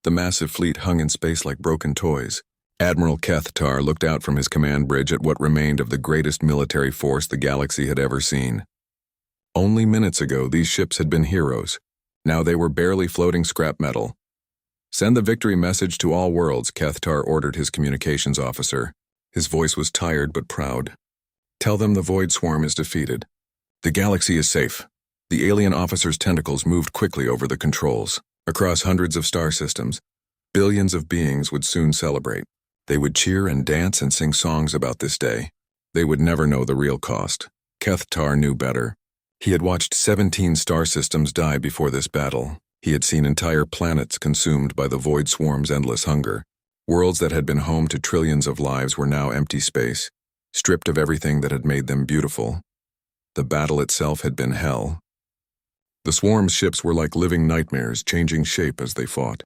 The massive fleet hung in space like broken toys. Admiral Kethtar looked out from his command bridge at what remained of the greatest military force the galaxy had ever seen. Only minutes ago, these ships had been heroes. Now they were barely floating scrap metal. "Send the victory message to all worlds," Kethtar ordered his communications officer. His voice was tired but proud. "Tell them the Void Swarm is defeated. The galaxy is safe." The alien officer's tentacles moved quickly over the controls. Across hundreds of star systems, billions of beings would soon celebrate. They would cheer and dance and sing songs about this day. They would never know the real cost. Kethtar knew better. He had watched 17 star systems die before this battle. He had seen entire planets consumed by the Void Swarm's endless hunger. Worlds that had been home to trillions of lives were now empty space, stripped of everything that had made them beautiful. The battle itself had been hell. The Swarm's ships were like living nightmares, changing shape as they fought.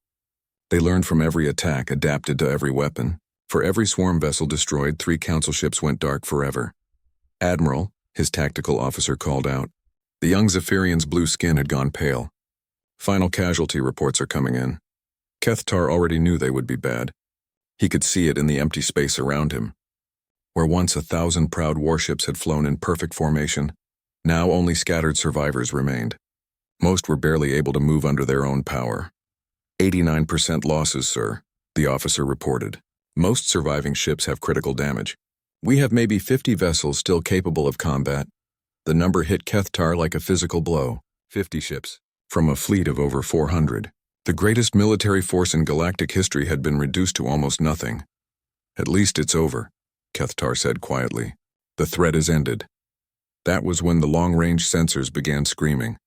They learned from every attack, adapted to every weapon. For every Swarm vessel destroyed, 3 Council ships went dark forever. "Admiral," his tactical officer called out. The young Zephyrian's blue skin had gone pale. "Final casualty reports are coming in." Kethtar already knew they would be bad. He could see it in the empty space around him. Where once 1,000 proud warships had flown in perfect formation, now only scattered survivors remained. Most were barely able to move under their own power. 89% losses, sir," the officer reported. "Most surviving ships have critical damage. We have maybe 50 vessels still capable of combat." The number hit Kethtar like a physical blow. 50 ships, from a fleet of over 400. The greatest military force in galactic history had been reduced to almost nothing. "At least it's over," Kethtar said quietly. "The threat is ended." That was when the long-range sensors began screaming.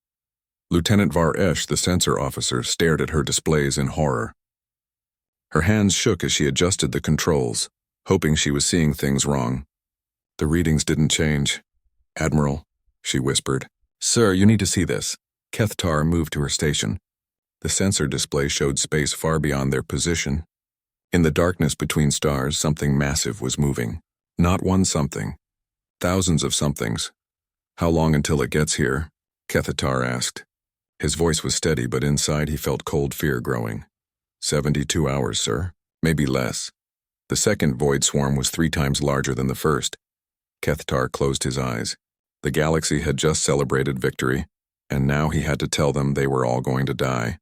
Lieutenant Var-Esh, the sensor officer, stared at her displays in horror. Her hands shook as she adjusted the controls, hoping she was seeing things wrong. The readings didn't change. "Admiral," she whispered. "Sir, you need to see this." Kethtar moved to her station. The sensor display showed space far beyond their position. In the darkness between stars, something massive was moving. Not one something. Thousands of somethings. "How long until it gets here?" Kethtar asked. His voice was steady, but inside he felt cold fear growing. 72 hours, sir. Maybe less." The second Void Swarm was 3 times larger than the first. Kethtar closed his eyes. The galaxy had just celebrated victory, and now he had to tell them they were all going to die.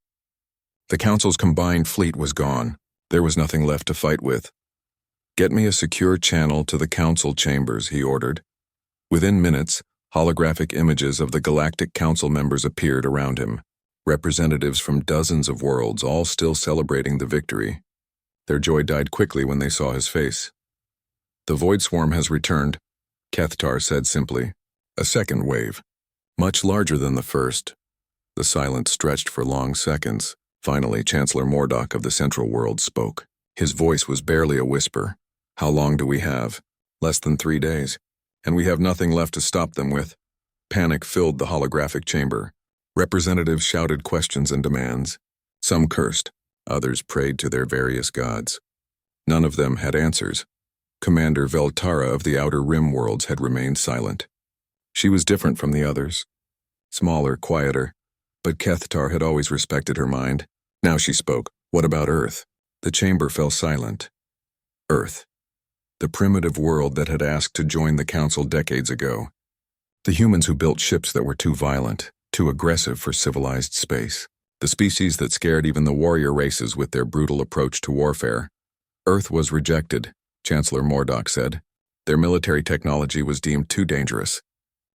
The Council's combined fleet was gone. There was nothing left to fight with. "Get me a secure channel to the Council chambers," he ordered. Within minutes, holographic images of the Galactic Council members appeared around him, representatives from dozens of worlds, all still celebrating the victory. Their joy died quickly when they saw his face. "The Void Swarm has returned," Kethtar said simply. "A second wave. Much larger than the first." The silence stretched for long seconds. Finally, Chancellor Mordock of the Central World spoke. His voice was barely a whisper. "How long do we have?" "Less than 3 days. And we have nothing left to stop them with." Panic filled the holographic chamber. Representatives shouted questions and demands. Some cursed, others prayed to their various gods. None of them had answers. Commander Veltara of the Outer Rim worlds had remained silent. She was different from the others. Smaller, quieter, but Kethtar had always respected her mind. Now she spoke. "What about Earth?" The chamber fell silent. Earth. The primitive world that had asked to join the Council decades ago. The humans who built ships that were too violent, too aggressive for civilized space. The species that scared even the warrior races with their brutal approach to warfare. Earth was rejected, Chancellor Mordock said. Their military technology was deemed too dangerous.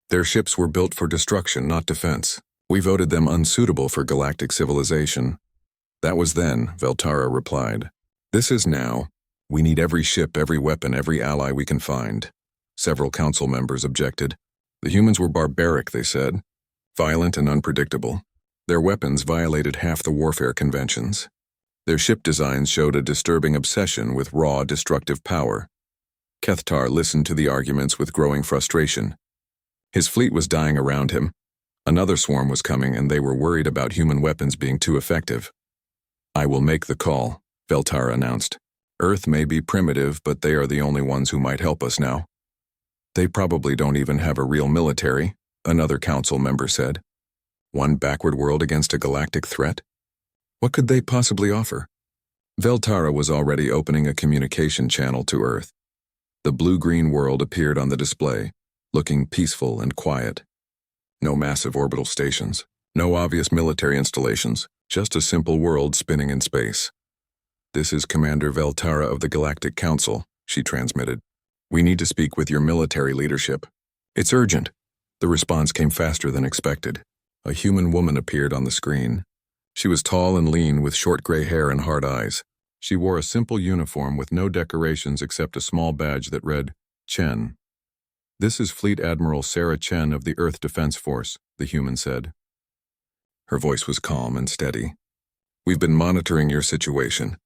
Their ships were built for destruction, not defense. We voted them unsuitable for galactic civilization. That was then, Veltara replied. This is now. We need every ship, every weapon, every ally we can find. Several council members objected. The humans were barbaric, they said. Violent and unpredictable. Their weapons violated half the warfare conventions. Their ship designs showed a disturbing obsession with raw, destructive power. Kethtar listened to the arguments with growing frustration. His fleet was dying around him. Another swarm was coming, and they were worried about human weapons being too effective. I will make the call, Veltara announced. Earth may be primitive, but they are the only ones who might help us now. They probably don't even have a real military, another council member said. One backward world against a galactic threat? What could they possibly offer? Veltara was already opening a communication channel to Earth. The blue-green world appeared on the display, looking peaceful and quiet. No massive orbital stations, no obvious military installations, just a simple world spinning in space. "This is Commander Veltara of the Galactic Council," she transmitted. "We need to speak with your military leadership." "It's urgent." The response came faster than expected. A human woman appeared on the screen. She was tall and lean with short gray hair and hard eyes. She wore a simple uniform with no decorations except a small badge that read, Chen. "This is Fleet Admiral Sarah Chen of the Earth Defense Force," the human said. Her voice was calm and steady. "We've been monitoring your situation.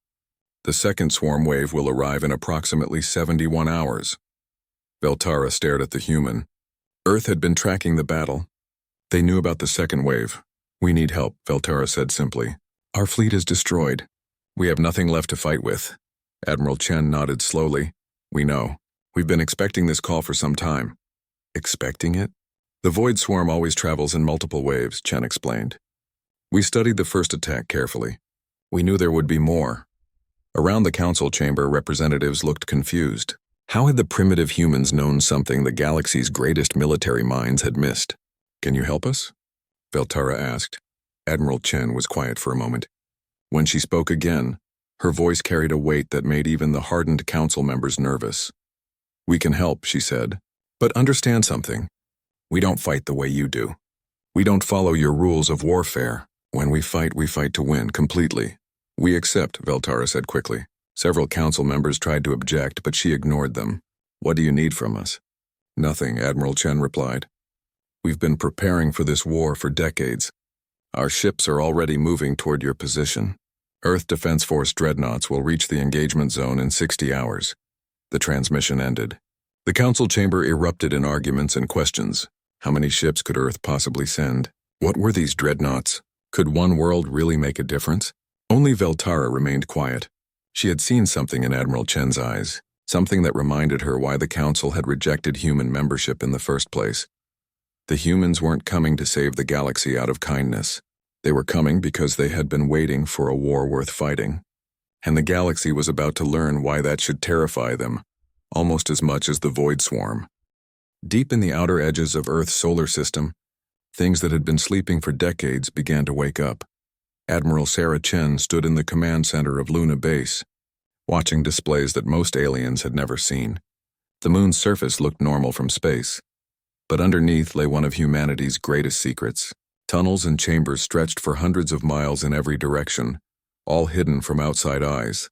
The second swarm wave will arrive in approximately 71 hours. Veltara stared at the human. Earth had been tracking the battle. They knew about the second wave. "We need help," Veltara said simply. "Our fleet is destroyed. We have nothing left to fight with." Admiral Chen nodded slowly. "We know. We've been expecting this call for some time." "Expecting it?" "The Void Swarm always travels in multiple waves," Chen explained. "We studied the first attack carefully. We knew there would be more." Around the council chamber, representatives looked confused. How had the primitive humans known something the galaxy's greatest military minds had missed? "Can you help us?" Veltara asked. Admiral Chen was quiet for a moment. When she spoke again, her voice carried a weight that made even the hardened council members nervous. "We can help," she said. "But understand something. We don't fight the way you do. We don't follow your rules of warfare. When we fight to win, completely." "We accept," Veltara said quickly. Several council members tried to object, but she ignored them. "What do you need from us?" "Nothing," Admiral Chen replied. "We've been preparing for this war for decades. Our ships are already moving toward your position. Earth Defense Force Dreadnoughts will reach the engagement zone in 60 hours. The transmission ended. The council chamber erupted in arguments and questions. How many ships could Earth possibly send? What were these Dreadnoughts? Could one world really make a difference? Only Veltara remained quiet. She had seen something in Admiral Chen's eyes, something that reminded her why the council had rejected human membership in the first place. The humans weren't coming to save the galaxy out of kindness. They were coming because they had been waiting for a war worth fighting. And the galaxy was about to learn why that should terrify them, almost as much as the Void Swarm. Deep in the outer edges of Earth's solar system, things that had been sleeping for decades began to wake up. Admiral Sarah Chen stood in the command center of Luna Base, watching displays that most aliens had never seen. The moon's surface looked normal from space, but underneath lay one of humanity's greatest secrets. Tunnels and chambers stretched for hundreds of miles in every direction, all hidden from outside eyes.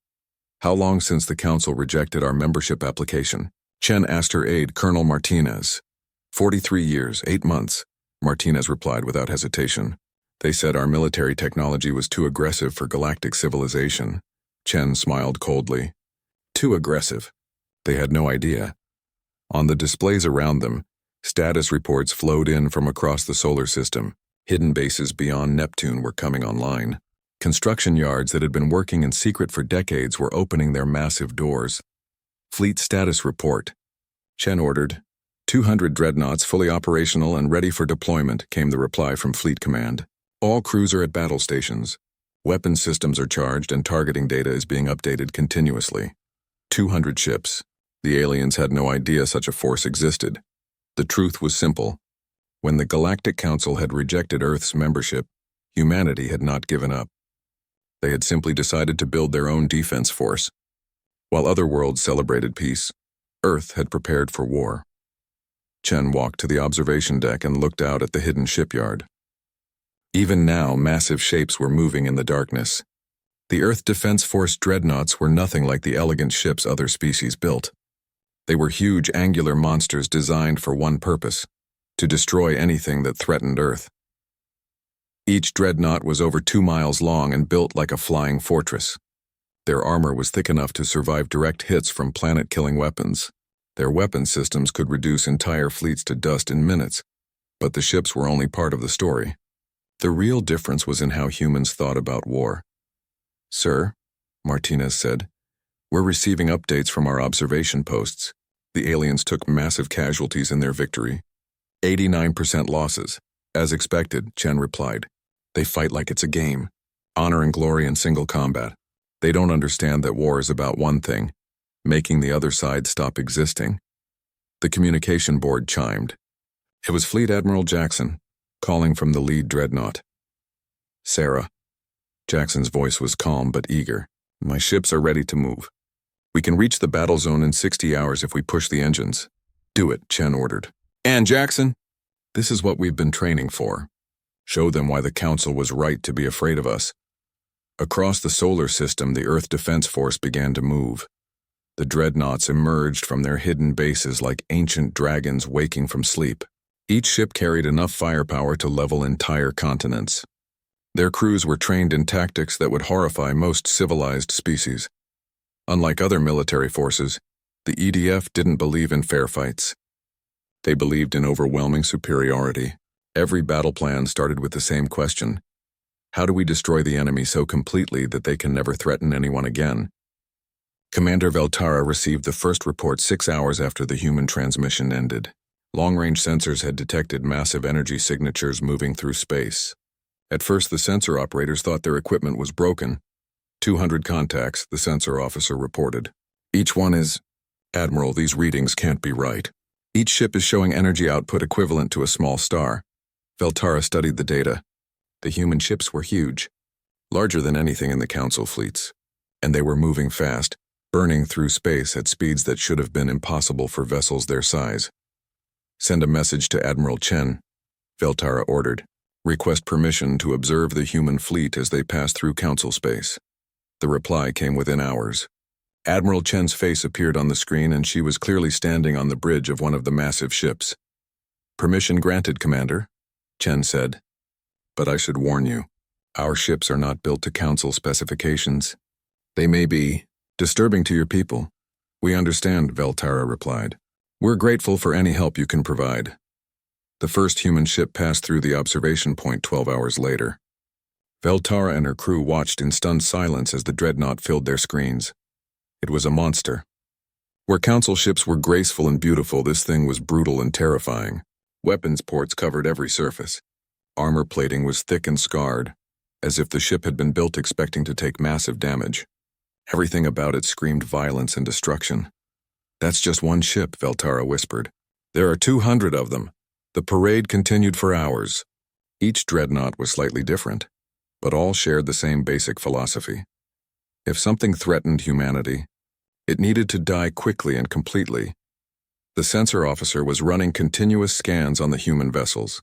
"How long since the council rejected our membership application?" Chen asked her aide, Colonel Martinez. 43 years, 8 months, Martinez replied without hesitation. "They said our military technology was too aggressive for galactic civilization." Chen smiled coldly. Too aggressive. They had no idea. On the displays around them, status reports flowed in from across the solar system. Hidden bases beyond Neptune were coming online. Construction yards that had been working in secret for decades were opening their massive doors. "Fleet status report," Chen ordered. 200 dreadnoughts fully operational and ready for deployment, came the reply from Fleet Command. "All crews are at battle stations. Weapon systems are charged and targeting data is being updated continuously. 200 ships. The aliens had no idea such a force existed. The truth was simple. When the Galactic Council had rejected Earth's membership, humanity had not given up. They had simply decided to build their own defense force. While other worlds celebrated peace, Earth had prepared for war. Chen walked to the observation deck and looked out at the hidden shipyard. Even now, massive shapes were moving in the darkness. The Earth Defense Force Dreadnoughts were nothing like the elegant ships other species built. They were huge angular monsters designed for one purpose: to destroy anything that threatened Earth. Each dreadnought was over 2 miles long and built like a flying fortress. Their armor was thick enough to survive direct hits from planet-killing weapons. Their weapon systems could reduce entire fleets to dust in minutes, but the ships were only part of the story. The real difference was in how humans thought about war. "Sir," Martinez said, "we're receiving updates from our observation posts. The aliens took massive casualties in their victory. 89% losses. As expected," Chen replied. "They fight like it's a game. Honor and glory in single combat. They don't understand that war is about one thing, making the other side stop existing. The communication board chimed. It was Fleet Admiral Jackson, calling from the lead dreadnought. Sarah. Jackson's voice was calm but eager. My ships are ready to move. We can reach the battle zone in 60 hours if we push the engines. Do it, Chen ordered. And Jackson? This is what we've been training for. Show them why the Council was right to be afraid of us. Across the solar system, the Earth Defense Force began to move. The dreadnoughts emerged from their hidden bases like ancient dragons waking from sleep. Each ship carried enough firepower to level entire continents. Their crews were trained in tactics that would horrify most civilized species. Unlike other military forces, the EDF didn't believe in fair fights. They believed in overwhelming superiority. Every battle plan started with the same question. How do we destroy the enemy so completely that they can never threaten anyone again? Commander Veltara received the first report 6 hours after the human transmission ended. Long-range sensors had detected massive energy signatures moving through space. At first, the sensor operators thought their equipment was broken. 200 contacts, the sensor officer reported. Each one is... Admiral, these readings can't be right. Each ship is showing energy output equivalent to a small star. Veltara studied the data. The human ships were huge, larger than anything in the Council fleets. And they were moving fast, burning through space at speeds that should have been impossible for vessels their size. Send a message to Admiral Chen, Veltara ordered. Request permission to observe the human fleet as they pass through Council space. The reply came within hours. Admiral Chen's face appeared on the screen and she was clearly standing on the bridge of one of the massive ships. Permission granted, Commander, Chen said. But I should warn you, our ships are not built to Council specifications. They may be disturbing to your people. We understand, Veltara replied. We're grateful for any help you can provide. The first human ship passed through the observation point 12 hours later. Veltara and her crew watched in stunned silence as the dreadnought filled their screens. It was a monster. Where Council ships were graceful and beautiful, this thing was brutal and terrifying. Weapons ports covered every surface. Armor plating was thick and scarred, as if the ship had been built expecting to take massive damage. Everything about it screamed violence and destruction. That's just one ship, Veltara whispered. There are 200 of them. The parade continued for hours. Each dreadnought was slightly different, but all shared the same basic philosophy. If something threatened humanity, it needed to die quickly and completely. The sensor officer was running continuous scans on the human vessels.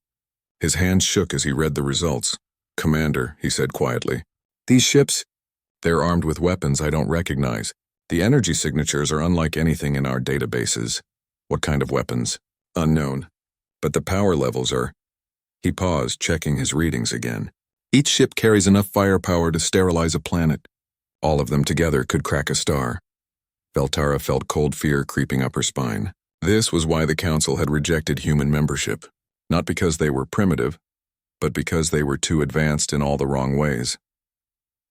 His hands shook as he read the results. Commander, he said quietly, these ships, they're armed with weapons I don't recognize. The energy signatures are unlike anything in our databases. What kind of weapons? Unknown. But the power levels are... He paused, checking his readings again. Each ship carries enough firepower to sterilize a planet. All of them together could crack a star. Veltara felt cold fear creeping up her spine. This was why the Council had rejected human membership. Not because they were primitive, but because they were too advanced in all the wrong ways.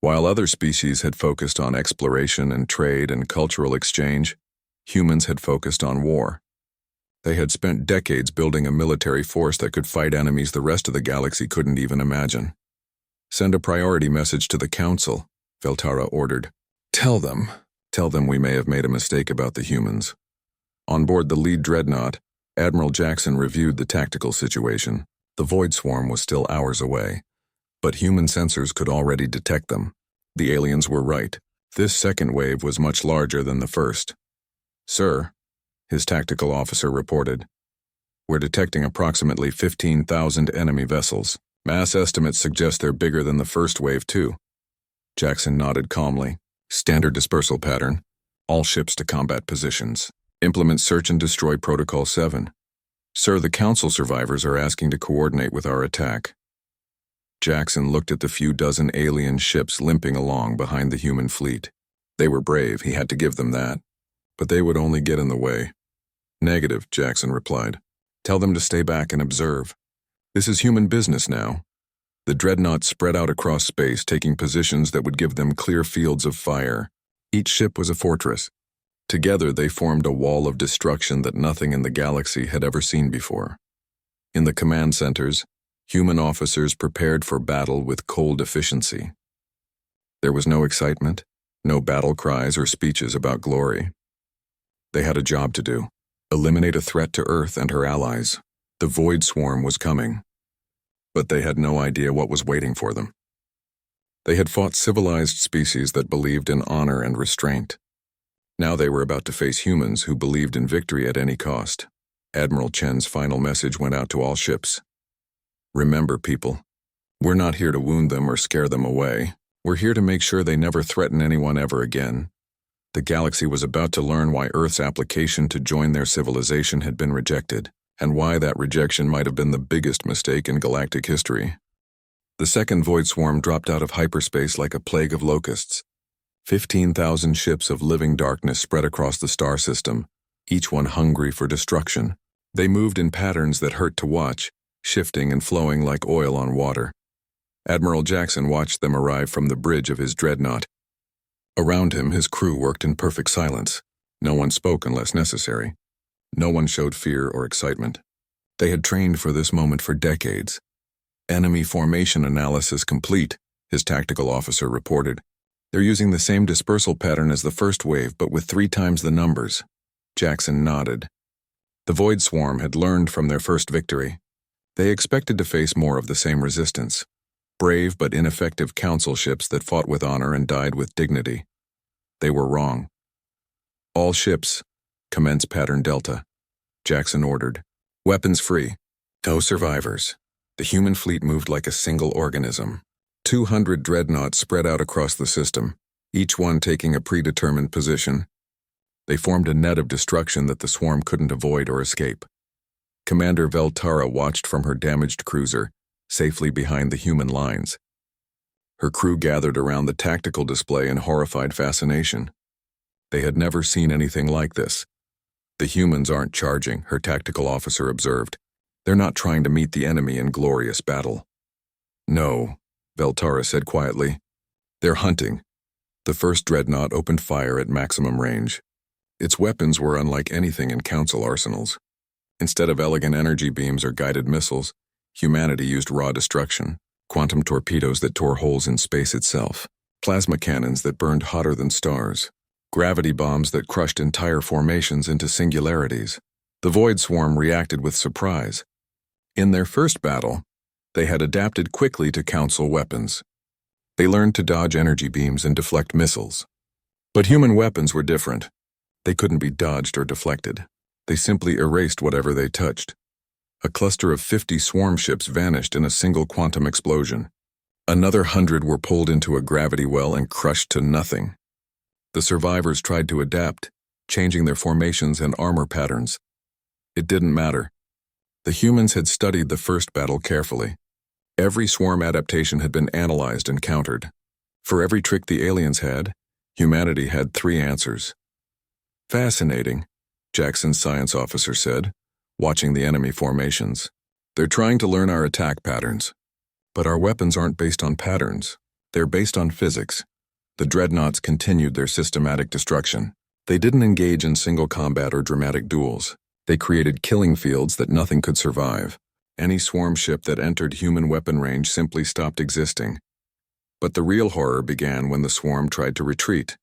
While other species had focused on exploration and trade and cultural exchange, humans had focused on war. They had spent decades building a military force that could fight enemies the rest of the galaxy couldn't even imagine. Send a priority message to the Council, Veltara ordered. Tell them we may have made a mistake about the humans. On board the lead dreadnought, Admiral Jackson reviewed the tactical situation. The void swarm was still hours away, but human sensors could already detect them. The aliens were right. This second wave was much larger than the first. Sir, his tactical officer reported, we're detecting approximately 15,000 enemy vessels. Mass estimates suggest they're bigger than the first wave, too. Jackson nodded calmly. Standard dispersal pattern. All ships to combat positions. Implement search and destroy Protocol 7. Sir, the Council survivors are asking to coordinate with our attack. Jackson looked at the few dozen alien ships limping along behind the human fleet. They were brave, he had to give them that. But they would only get in the way. Negative, Jackson replied. Tell them to stay back and observe. This is human business now. The dreadnoughts spread out across space, taking positions that would give them clear fields of fire. Each ship was a fortress. Together they formed a wall of destruction that nothing in the galaxy had ever seen before. In the command centers, human officers prepared for battle with cold efficiency. There was no excitement, No battle cries or speeches about glory. They had a job to do. Eliminate a threat to Earth and her allies. The Void Swarm was coming. But they had no idea what was waiting for them. They had fought civilized species that believed in honor and restraint. Now they were about to face humans who believed in victory at any cost. Admiral Chen's final message went out to all ships. Remember, people, we're not here to wound them or scare them away. We're here to make sure they never threaten anyone ever again. The galaxy was about to learn why Earth's application to join their civilization had been rejected, and why that rejection might have been the biggest mistake in galactic history. The second Void Swarm dropped out of hyperspace like a plague of locusts. 15,000 ships of living darkness spread across the star system, each one hungry for destruction. They moved in patterns that hurt to watch, shifting and flowing like oil on water. Admiral Jackson watched them arrive from the bridge of his Dreadnought. Around him, his crew worked in perfect silence. No one spoke unless necessary. No one showed fear or excitement. They had trained for this moment for decades. Enemy formation analysis complete, his tactical officer reported. They're using the same dispersal pattern as the first wave, but with 3 times the numbers. Jackson nodded. The Void Swarm had learned from their first victory. They expected to face more of the same resistance. Brave but ineffective council ships that fought with honor and died with dignity. They were wrong. All ships, commence pattern Delta. Jackson ordered. Weapons free. No survivors. The human fleet moved like a single organism. 200 dreadnoughts spread out across the system, each one taking a predetermined position. They formed a net of destruction that the swarm couldn't avoid or escape. Commander Veltara watched from her damaged cruiser, safely behind the human lines. Her crew gathered around the tactical display in horrified fascination. They had never seen anything like this. The humans aren't charging, her tactical officer observed. They're not trying to meet the enemy in glorious battle. No, Veltara said quietly. They're hunting. The first dreadnought opened fire at maximum range. Its weapons were unlike anything in Council arsenals. Instead of elegant energy beams or guided missiles, humanity used raw destruction, quantum torpedoes that tore holes in space itself, plasma cannons that burned hotter than stars, gravity bombs that crushed entire formations into singularities. The Void Swarm reacted with surprise. In their first battle, they had adapted quickly to Council weapons. They learned to dodge energy beams and deflect missiles. But human weapons were different. They couldn't be dodged or deflected. They simply erased whatever they touched. A cluster of 50 swarm ships vanished in a single quantum explosion. Another 100 were pulled into a gravity well and crushed to nothing. The survivors tried to adapt, changing their formations and armor patterns. It didn't matter. The humans had studied the first battle carefully. Every swarm adaptation had been analyzed and countered. For every trick the aliens had, humanity had 3 answers. Fascinating, Jackson's science officer said, watching the enemy formations. They're trying to learn our attack patterns. But our weapons aren't based on patterns. They're based on physics. The dreadnoughts continued their systematic destruction. They didn't engage in single combat or dramatic duels. They created killing fields that nothing could survive. Any swarm ship that entered human weapon range simply stopped existing. But the real horror began when the swarm tried to retreat.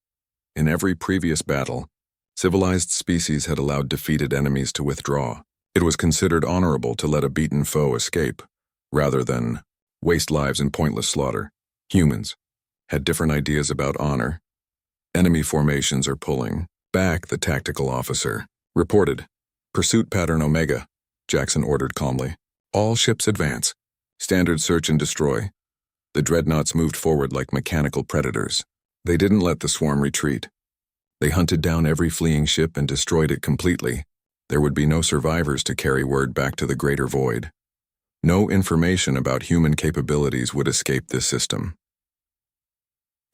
In every previous battle, civilized species had allowed defeated enemies to withdraw. It was considered honorable to let a beaten foe escape, rather than waste lives in pointless slaughter. Humans had different ideas about honor. Enemy formations are pulling back, the tactical officer reported. Pursuit pattern Omega, Jackson ordered calmly. All ships advance. Standard search and destroy. The dreadnoughts moved forward like mechanical predators. They didn't let the swarm retreat. They hunted down every fleeing ship and destroyed it completely. There would be no survivors to carry word back to the greater void. No information about human capabilities would escape this system.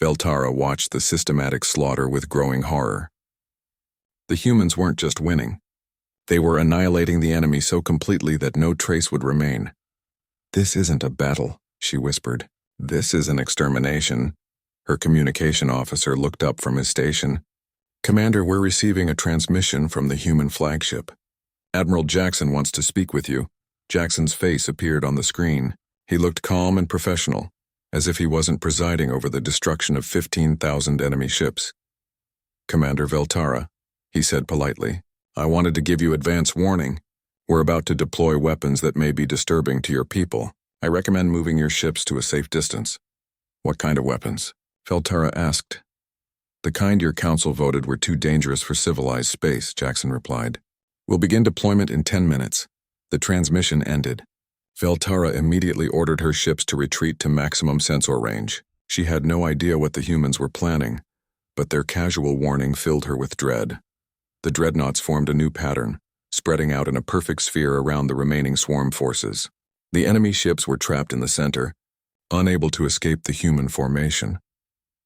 Veltara watched the systematic slaughter with growing horror. The humans weren't just winning. They were annihilating the enemy so completely that no trace would remain. This isn't a battle, she whispered. This is an extermination. Her communication officer looked up from his station. Commander, we're receiving a transmission from the human flagship. Admiral Jackson wants to speak with you. Jackson's face appeared on the screen. He looked calm and professional, as if he wasn't presiding over the destruction of 15,000 enemy ships. "Commander Veltara," he said politely, "I wanted to give you advance warning. We're about to deploy weapons that may be disturbing to your people. I recommend moving your ships to a safe distance." "What kind of weapons?" Veltara asked. "The kind your council voted were too dangerous for civilized space," Jackson replied. "We'll begin deployment in 10 minutes. The transmission ended. Veltara immediately ordered her ships to retreat to maximum sensor range. She had no idea what the humans were planning, but their casual warning filled her with dread. The Dreadnoughts formed a new pattern, spreading out in a perfect sphere around the remaining swarm forces. The enemy ships were trapped in the center, unable to escape the human formation.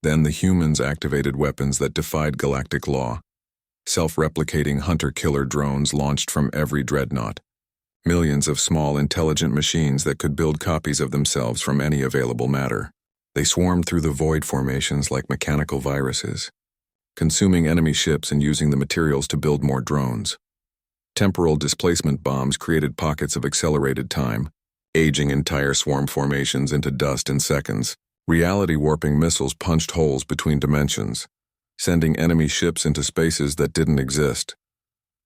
Then the humans activated weapons that defied galactic law. Self-replicating hunter-killer drones launched from every dreadnought. Millions of small, intelligent machines that could build copies of themselves from any available matter. They swarmed through the void formations like mechanical viruses, consuming enemy ships and using the materials to build more drones. Temporal displacement bombs created pockets of accelerated time, aging entire swarm formations into dust in seconds. Reality-warping missiles punched holes between dimensions, sending enemy ships into spaces that didn't exist.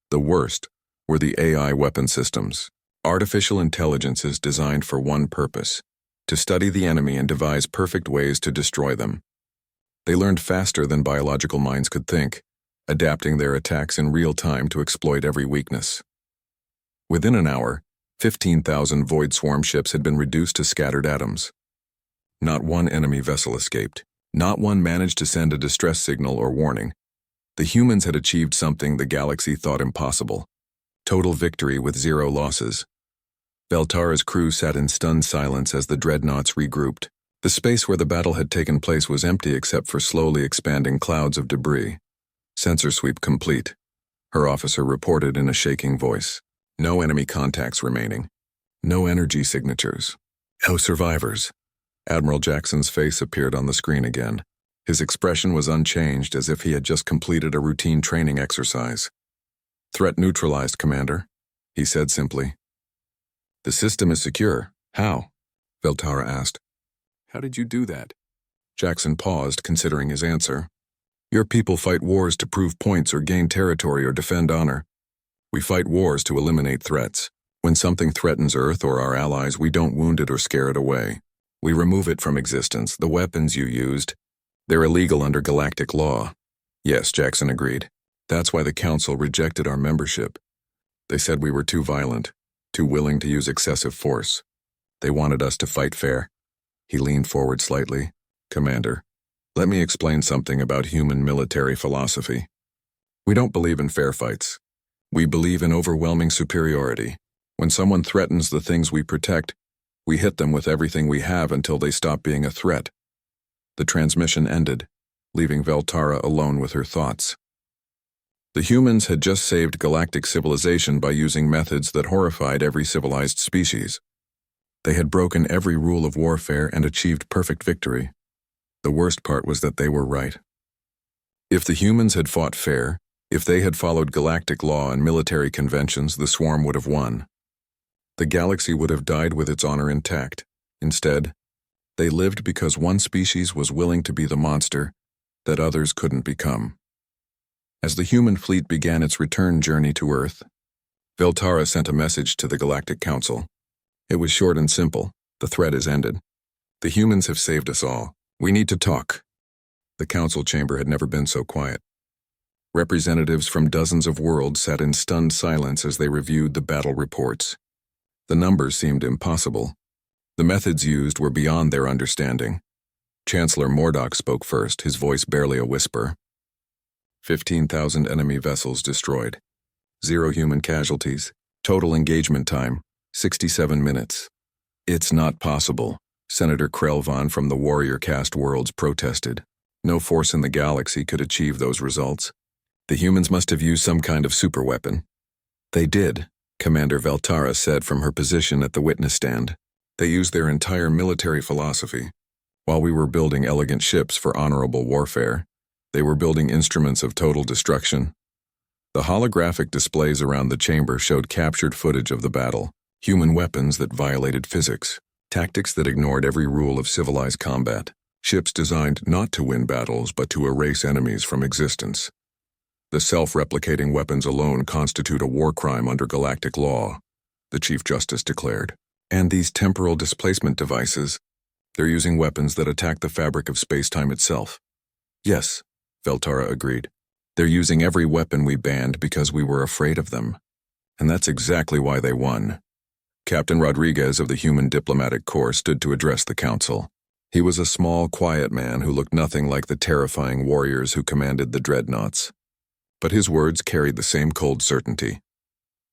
The worst were the AI weapon systems, artificial intelligences designed for one purpose: to study the enemy and devise perfect ways to destroy them. They learned faster than biological minds could think, adapting their attacks in real time to exploit every weakness. Within an hour, 15,000 void swarm ships had been reduced to scattered atoms. Not one enemy vessel escaped. Not one managed to send a distress signal or warning. The humans had achieved something the galaxy thought impossible: total victory with 0 losses. Veltara's crew sat in stunned silence as the dreadnoughts regrouped. The space where the battle had taken place was empty except for slowly expanding clouds of debris. "Sensor sweep complete," her officer reported in a shaking voice. "No enemy contacts remaining. No energy signatures. No survivors." Admiral Jackson's face appeared on the screen again. His expression was unchanged, as if he had just completed a routine training exercise. "Threat neutralized, Commander," he said simply. "The system is secure. How?" Veltara asked. "How did you do that?" Jackson paused, considering his answer. "Your people fight wars to prove points or gain territory or defend honor. We fight wars to eliminate threats. When something threatens Earth or our allies, we don't wound it or scare it away. We remove it from existence. The weapons you used, they're illegal under galactic law." "Yes," Jackson agreed. "That's why the Council rejected our membership. They said we were too violent, too willing to use excessive force. They wanted us to fight fair." He leaned forward slightly. "Commander, let me explain something about human military philosophy. We don't believe in fair fights. We believe in overwhelming superiority. When someone threatens the things we protect, we hit them with everything we have until they stop being a threat." The transmission ended, leaving Veltara alone with her thoughts. The humans had just saved galactic civilization by using methods that horrified every civilized species. They had broken every rule of warfare and achieved perfect victory. The worst part was that they were right. If the humans had fought fair, if they had followed galactic law and military conventions, the swarm would have won. The galaxy would have died with its honor intact. Instead, they lived because one species was willing to be the monster that others couldn't become. As the human fleet began its return journey to Earth, Veltara sent a message to the Galactic Council. It was short and simple: "The threat is ended. The humans have saved us all. We need to talk." The council chamber had never been so quiet. Representatives from dozens of worlds sat in stunned silence as they reviewed the battle reports. The numbers seemed impossible. The methods used were beyond their understanding. Chancellor Mordock spoke first, his voice barely a whisper. 15,000 enemy vessels destroyed. 0 human casualties. Total engagement time, 67 minutes. "It's not possible," Senator Krelvan from the Warrior Caste worlds protested. "No force in the galaxy could achieve those results. The humans must have used some kind of superweapon." "They did," Commander Veltara said from her position at the witness stand. "They used their entire military philosophy. While we were building elegant ships for honorable warfare, they were building instruments of total destruction." The holographic displays around the chamber showed captured footage of the battle, human weapons that violated physics, Tactics that ignored every rule of civilized combat. Ships designed not to win battles but to erase enemies from existence. The self-replicating weapons alone constitute a war crime under galactic law, the Chief Justice declared. And these temporal displacement devices, they're using weapons that attack the fabric of space-time itself. Yes, Veltara agreed. They're using every weapon we banned because we were afraid of them. And that's exactly why they won. Captain Rodriguez of the Human Diplomatic Corps stood to address the council. He was a small, quiet man who looked nothing like the terrifying warriors who commanded the Dreadnoughts. But his words carried the same cold certainty.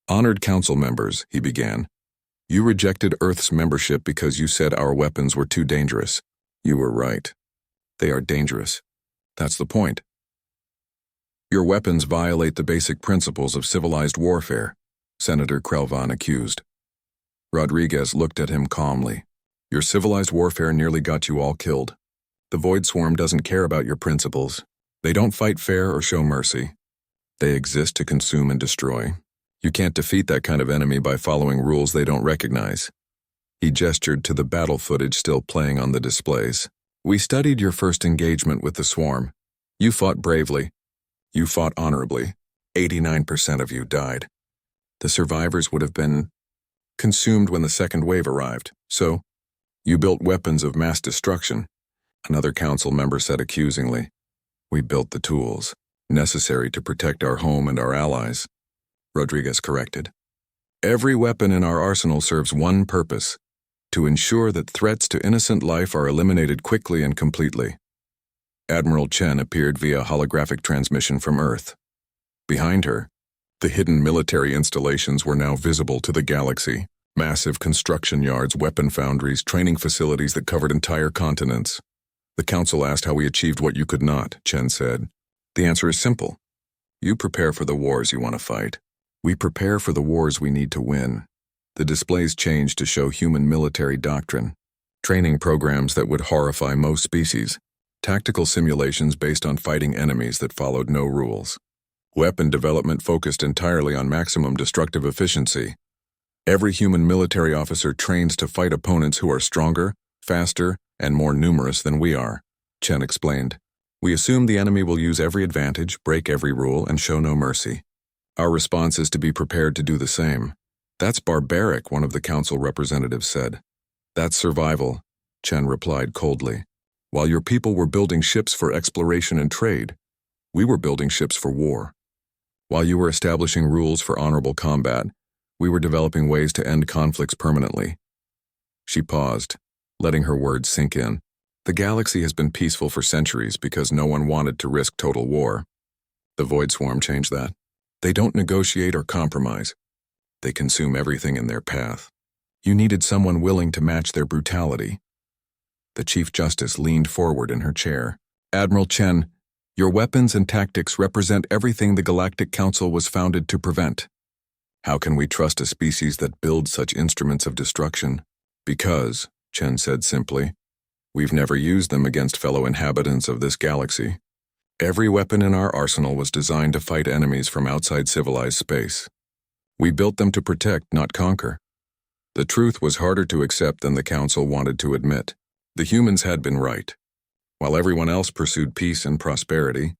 "Honored council members," he began, "you rejected Earth's membership because you said our weapons were too dangerous. You were right. They are dangerous. That's the point. Your weapons violate the basic principles of civilized warfare," Senator Krelvan accused. Rodriguez looked at him calmly. "Your civilized warfare nearly got you all killed. The Void Swarm doesn't care about your principles. They don't fight fair or show mercy. They exist to consume and destroy. You can't defeat that kind of enemy by following rules they don't recognize." He gestured to the battle footage still playing on the displays. "We studied your first engagement with the Swarm. You fought bravely. You fought honorably. 89% of you died. The survivors would have been consumed when the second wave arrived. So, you built weapons of mass destruction," another council member said accusingly. "We built the tools necessary to protect our home and our allies," Rodriguez corrected. "Every weapon in our arsenal serves one purpose: to ensure that threats to innocent life are eliminated quickly and completely." Admiral Chen appeared via holographic transmission from Earth. Behind her, the hidden military installations were now visible to the galaxy. Massive construction yards, weapon foundries, training facilities that covered entire continents. "The council asked how we achieved what you could not," Chen said. "The answer is simple. You prepare for the wars you want to fight. We prepare for the wars we need to win." The displays changed to show human military doctrine, training programs that would horrify most species, tactical simulations based on fighting enemies that followed no rules, weapon development focused entirely on maximum destructive efficiency. Every human military officer trains to fight opponents who are stronger, faster, and more numerous than we are, Chen explained. "We assume the enemy will use every advantage, break every rule, and show no mercy. Our response is to be prepared to do the same." "That's barbaric," one of the council representatives said. "That's survival," Chen replied coldly. "While your people were building ships for exploration and trade, we were building ships for war. While you were establishing rules for honorable combat, we were developing ways to end conflicts permanently." She paused, letting her words sink in. "The galaxy has been peaceful for centuries because no one wanted to risk total war. The Void Swarm changed that. They don't negotiate or compromise. They consume everything in their path. You needed someone willing to match their brutality." The Chief Justice leaned forward in her chair. "Admiral Chen, your weapons and tactics represent everything the Galactic Council was founded to prevent. How can we trust a species that builds such instruments of destruction?" "Because," Chen said simply, "we've never used them against fellow inhabitants of this galaxy. Every weapon in our arsenal was designed to fight enemies from outside civilized space. We built them to protect, not conquer." The truth was harder to accept than the Council wanted to admit. The humans had been right. While everyone else pursued peace and prosperity,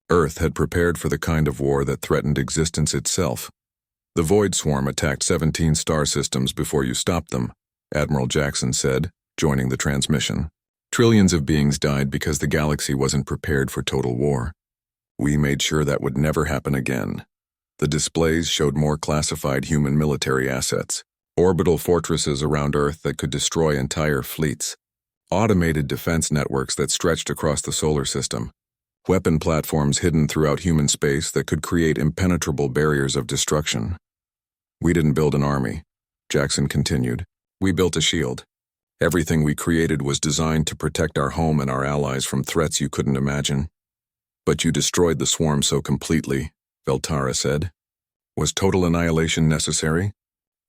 Earth had prepared for the kind of war that threatened existence itself. "The Void Swarm attacked 17 star systems before you stopped them," Admiral Jackson said, joining the transmission. "Trillions of beings died because the galaxy wasn't prepared for total war. We made sure that would never happen again." The displays showed more classified human military assets, orbital fortresses around Earth that could destroy entire fleets, automated defense networks that stretched across the solar system, weapon platforms hidden throughout human space that could create impenetrable barriers of destruction. "We didn't build an army," Jackson continued. "We built a shield. Everything we created was designed to protect our home and our allies from threats you couldn't imagine." "But you destroyed the swarm so completely," Veltara said. "Was total annihilation necessary?"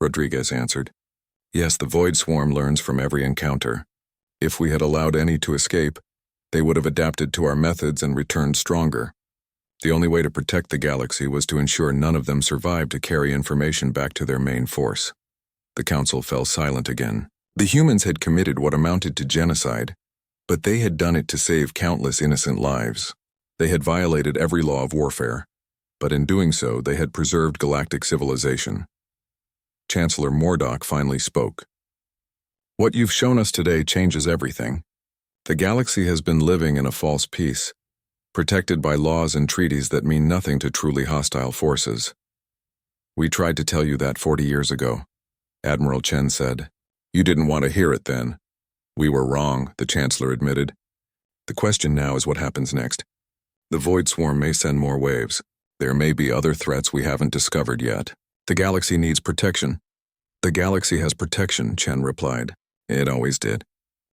Rodriguez answered. "Yes, the Void Swarm learns from every encounter. If we had allowed any to escape, they would have adapted to our methods and returned stronger. The only way to protect the galaxy was to ensure none of them survived to carry information back to their main force." The council fell silent again. The humans had committed what amounted to genocide, but they had done it to save countless innocent lives. They had violated every law of warfare, but in doing so, they had preserved galactic civilization. Chancellor Mordock finally spoke. What you've shown us today changes everything. The galaxy has been living in a false peace, protected by laws and treaties that mean nothing to truly hostile forces. We tried to tell you that 40 years ago, Admiral Chen said. You didn't want to hear it then. We were wrong, the Chancellor admitted. The question now is what happens next. The Void Swarm may send more waves. There may be other threats we haven't discovered yet. The galaxy needs protection. The galaxy has protection, Chen replied. It always did.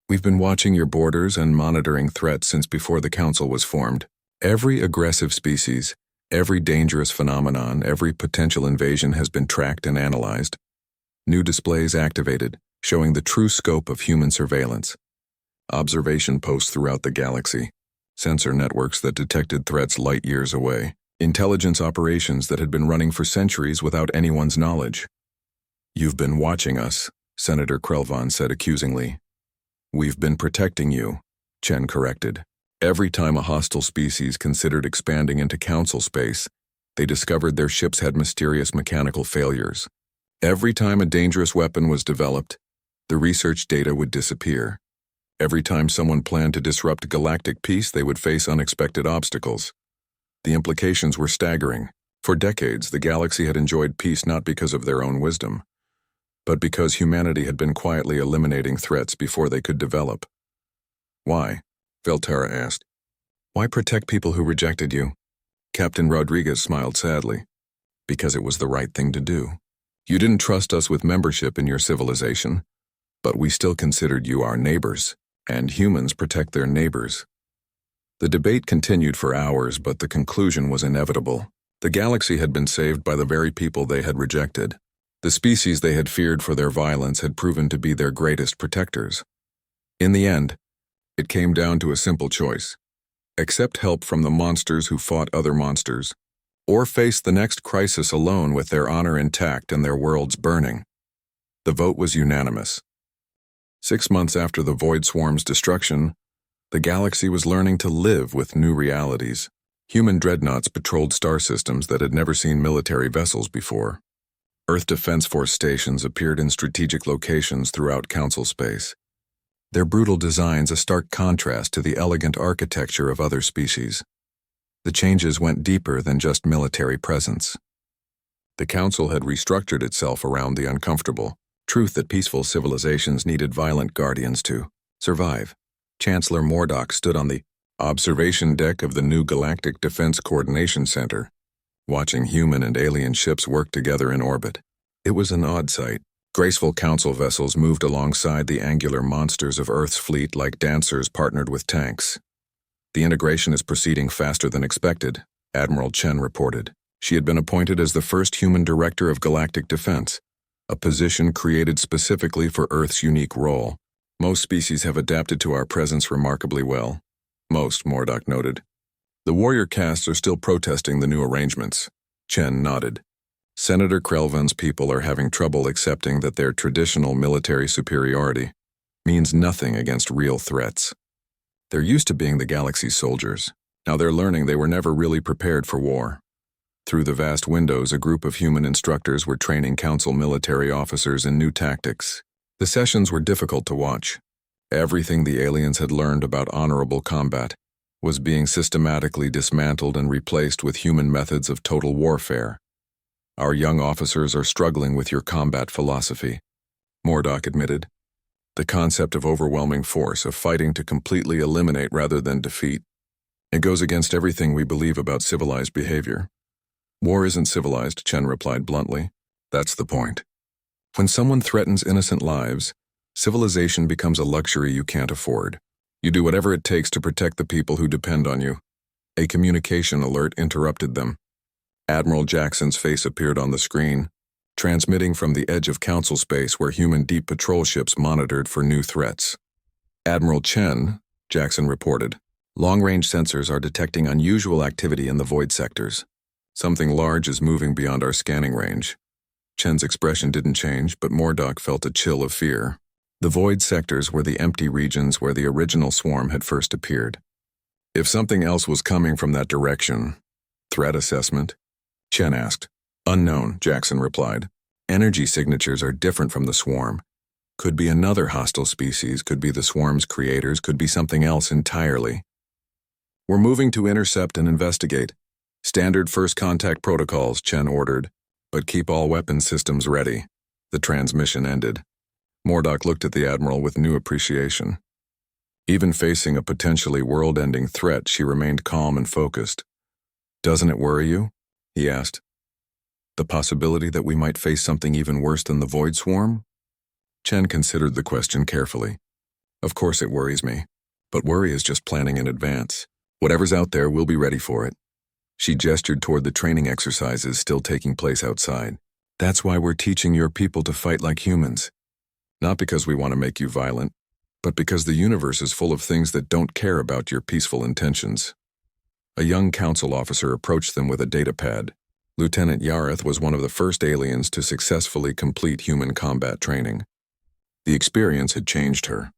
We've been watching your borders and monitoring threats since before the Council was formed. Every aggressive species, every dangerous phenomenon, every potential invasion has been tracked and analyzed. New displays activated, showing the true scope of human surveillance. Observation posts throughout the galaxy, sensor networks that detected threats light years away, intelligence operations that had been running for centuries without anyone's knowledge. You've been watching us, Senator Krelvan said accusingly. We've been protecting you, Chen corrected. Every time a hostile species considered expanding into Council space, they discovered their ships had mysterious mechanical failures. Every time a dangerous weapon was developed, the research data would disappear. Every time someone planned to disrupt galactic peace, they would face unexpected obstacles. The implications were staggering. For decades, the galaxy had enjoyed peace not because of their own wisdom, but because humanity had been quietly eliminating threats before they could develop. Why? Velterra asked. Why protect people who rejected you? Captain Rodriguez smiled sadly. Because it was the right thing to do. You didn't trust us with membership in your civilization, but we still considered you our neighbors, and humans protect their neighbors. The debate continued for hours, but the conclusion was inevitable. The galaxy had been saved by the very people they had rejected. The species they had feared for their violence had proven to be their greatest protectors. In the end, it came down to a simple choice. Accept help from the monsters who fought other monsters, or face the next crisis alone with their honor intact and their worlds burning. The vote was unanimous. 6 months after the Void Swarm's destruction, the galaxy was learning to live with new realities. Human dreadnoughts patrolled star systems that had never seen military vessels before. Earth Defense Force stations appeared in strategic locations throughout Council space. Their brutal designs a stark contrast to the elegant architecture of other species. The changes went deeper than just military presence. The Council had restructured itself around the uncomfortable truth that peaceful civilizations needed violent guardians to survive. Chancellor Mordock stood on the observation deck of the new Galactic Defense Coordination Center, watching human and alien ships work together in orbit. It was an odd sight. Graceful Council vessels moved alongside the angular monsters of Earth's fleet like dancers partnered with tanks. The integration is proceeding faster than expected, Admiral Chen reported. She had been appointed as the first human director of galactic defense, a position created specifically for Earth's unique role. Most species have adapted to our presence remarkably well. Most, Mordock noted. The warrior castes are still protesting the new arrangements. Chen nodded. Senator Krelvan's people are having trouble accepting that their traditional military superiority means nothing against real threats. They're used to being the galaxy's soldiers. Now they're learning they were never really prepared for war. Through the vast windows, a group of human instructors were training Council military officers in new tactics. The sessions were difficult to watch. Everything the aliens had learned about honorable combat was being systematically dismantled and replaced with human methods of total warfare. Our young officers are struggling with your combat philosophy, Mordock admitted. The concept of overwhelming force, of fighting to completely eliminate rather than defeat. It goes against everything we believe about civilized behavior. War isn't civilized, Chen replied bluntly. That's the point. When someone threatens innocent lives, civilization becomes a luxury you can't afford. You do whatever it takes to protect the people who depend on you. A communication alert interrupted them. Admiral Jackson's face appeared on the screen, transmitting from the edge of Council space where human deep patrol ships monitored for new threats. Admiral Chen, Jackson reported, long-range sensors are detecting unusual activity in the void sectors. Something large is moving beyond our scanning range. Chen's expression didn't change, but Mordock felt a chill of fear. The void sectors were the empty regions where the original swarm had first appeared. If something else was coming from that direction, threat assessment? Chen asked. Unknown, Jackson replied. Energy signatures are different from the swarm. Could be another hostile species, could be the swarm's creators, could be something else entirely. We're moving to intercept and investigate. Standard first contact protocols, Chen ordered, but keep all weapon systems ready. The transmission ended. Mordok looked at the Admiral with new appreciation. Even facing a potentially world-ending threat, she remained calm and focused. Doesn't it worry you? He asked. The possibility that we might face something even worse than the Void Swarm? Chen considered the question carefully. Of course it worries me, but worry is just planning in advance. Whatever's out there, we'll be ready for it. She gestured toward the training exercises still taking place outside. That's why we're teaching your people to fight like humans. Not because we want to make you violent, but because the universe is full of things that don't care about your peaceful intentions. A young council officer approached them with a datapad. Lieutenant Yareth was one of the first aliens to successfully complete human combat training. The experience had changed her.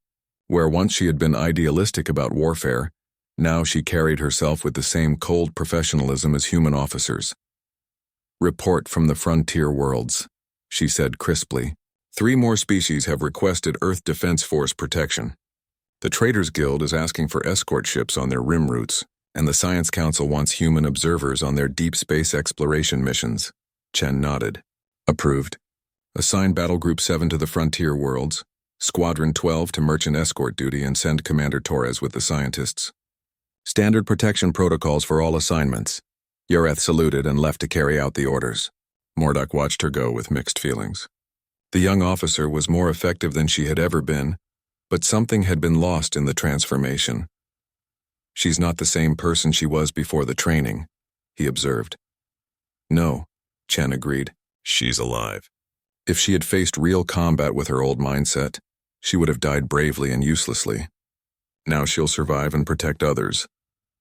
Where once she had been idealistic about warfare, now she carried herself with the same cold professionalism as human officers. Report from the frontier worlds, she said crisply. 3 more species have requested Earth Defense Force protection. The Traders Guild is asking for escort ships on their rim routes, and the Science Council wants human observers on their deep space exploration missions. Chen nodded. Approved. Assign Battle Group 7 to the frontier worlds, Squadron 12 to merchant escort duty, and send Commander Torres with the scientists. Standard protection protocols for all assignments. Yareth saluted and left to carry out the orders. Mordok watched her go with mixed feelings. The young officer was more effective than she had ever been, but something had been lost in the transformation. She's not the same person she was before the training, he observed. No, Chen agreed. She's alive. If she had faced real combat with her old mindset, she would have died bravely and uselessly. Now she'll survive and protect others.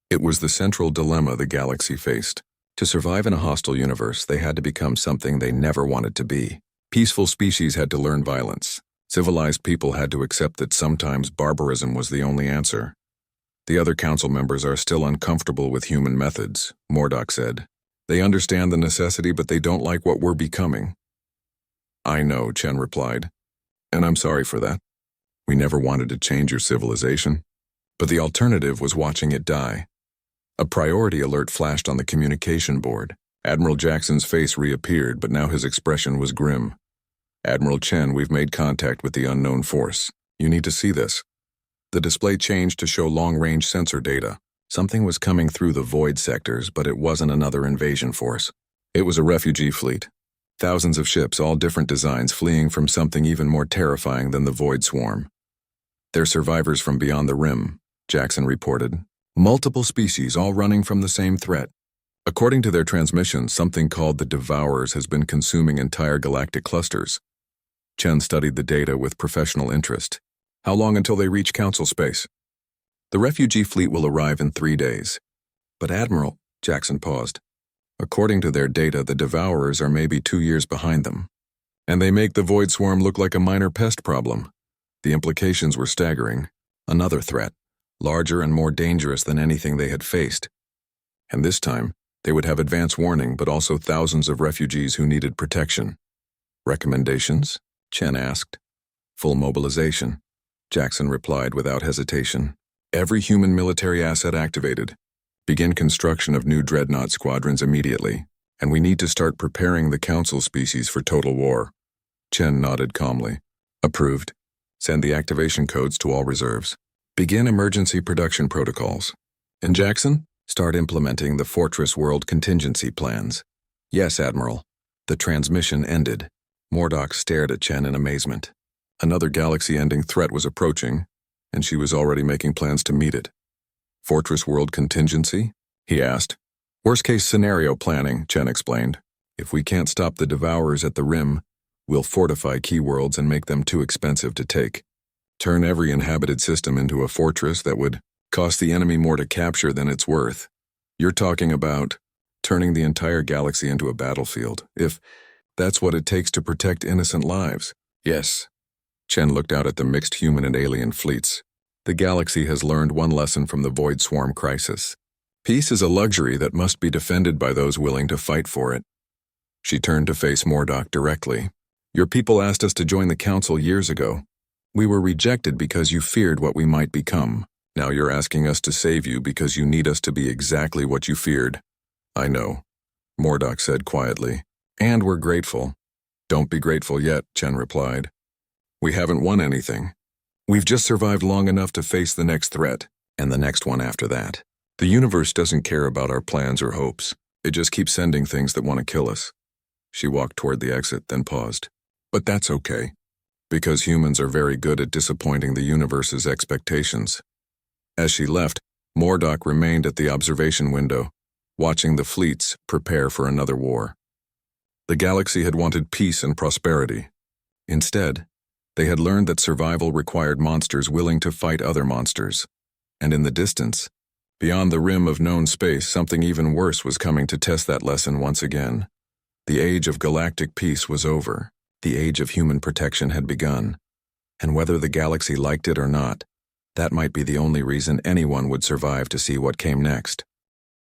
It was the central dilemma the galaxy faced. To survive in a hostile universe, they had to become something they never wanted to be. Peaceful species had to learn violence. Civilized people had to accept that sometimes barbarism was the only answer. The other council members are still uncomfortable with human methods, Mordok said. They understand the necessity, but they don't like what we're becoming. I know, Chen replied, and I'm sorry for that. We never wanted to change your civilization, but the alternative was watching it die. A priority alert flashed on the communication board. Admiral Jackson's face reappeared, but now his expression was grim. Admiral Chen, we've made contact with the unknown force. You need to see this. The display changed to show long-range sensor data. Something was coming through the void sectors, but it wasn't another invasion force. It was a refugee fleet. Thousands of ships, all different designs, fleeing from something even more terrifying than the void swarm. They're survivors from beyond the rim, Jackson reported. Multiple species, all running from the same threat. According to their transmissions, something called the Devourers has been consuming entire galactic clusters. Chen studied the data with professional interest. How long until they reach Council space? The refugee fleet will arrive in 3 days. But Admiral, Jackson paused. According to their data, the Devourers are maybe 2 years behind them. And they make the Void Swarm look like a minor pest problem. The implications were staggering. Another threat, larger and more dangerous than anything they had faced. And this time, they would have advance warning, but also thousands of refugees who needed protection. Recommendations? Chen asked. Full mobilization, Jackson replied without hesitation. Every human military asset activated. Begin construction of new Dreadnought squadrons immediately, and we need to start preparing the Council species for total war. Chen nodded calmly. Approved. Send the activation codes to all reserves. Begin emergency production protocols. And Jackson? Start implementing the Fortress World contingency plans. Yes, Admiral. The transmission ended. Mordok stared at Chen in amazement. Another galaxy-ending threat was approaching, and she was already making plans to meet it. Fortress World contingency? He asked. Worst-case scenario planning, Chen explained. If we can't stop the Devourers at the rim, we'll fortify key worlds and make them too expensive to take. Turn every inhabited system into a fortress that would cost the enemy more to capture than it's worth. You're talking about turning the entire galaxy into a battlefield, if that's what it takes to protect innocent lives. Yes. Chen looked out at the mixed human and alien fleets. The galaxy has learned one lesson from the Void Swarm crisis. Peace is a luxury that must be defended by those willing to fight for it. She turned to face Mordok directly. Your people asked us to join the council years ago. We were rejected because you feared what we might become. Now you're asking us to save you because you need us to be exactly what you feared. I know, Mordok said quietly. And we're grateful. Don't be grateful yet, Chen replied. We haven't won anything. We've just survived long enough to face the next threat, and the next one after that. The universe doesn't care about our plans or hopes. It just keeps sending things that want to kill us. She walked toward the exit, then paused. But that's okay, because humans are very good at disappointing the universe's expectations. As she left, Mordok remained at the observation window, watching the fleets prepare for another war. The galaxy had wanted peace and prosperity. Instead, they had learned that survival required monsters willing to fight other monsters. And in the distance, beyond the rim of known space, something even worse was coming to test that lesson once again. The age of galactic peace was over. The age of human protection had begun. And whether the galaxy liked it or not, that might be the only reason anyone would survive to see what came next.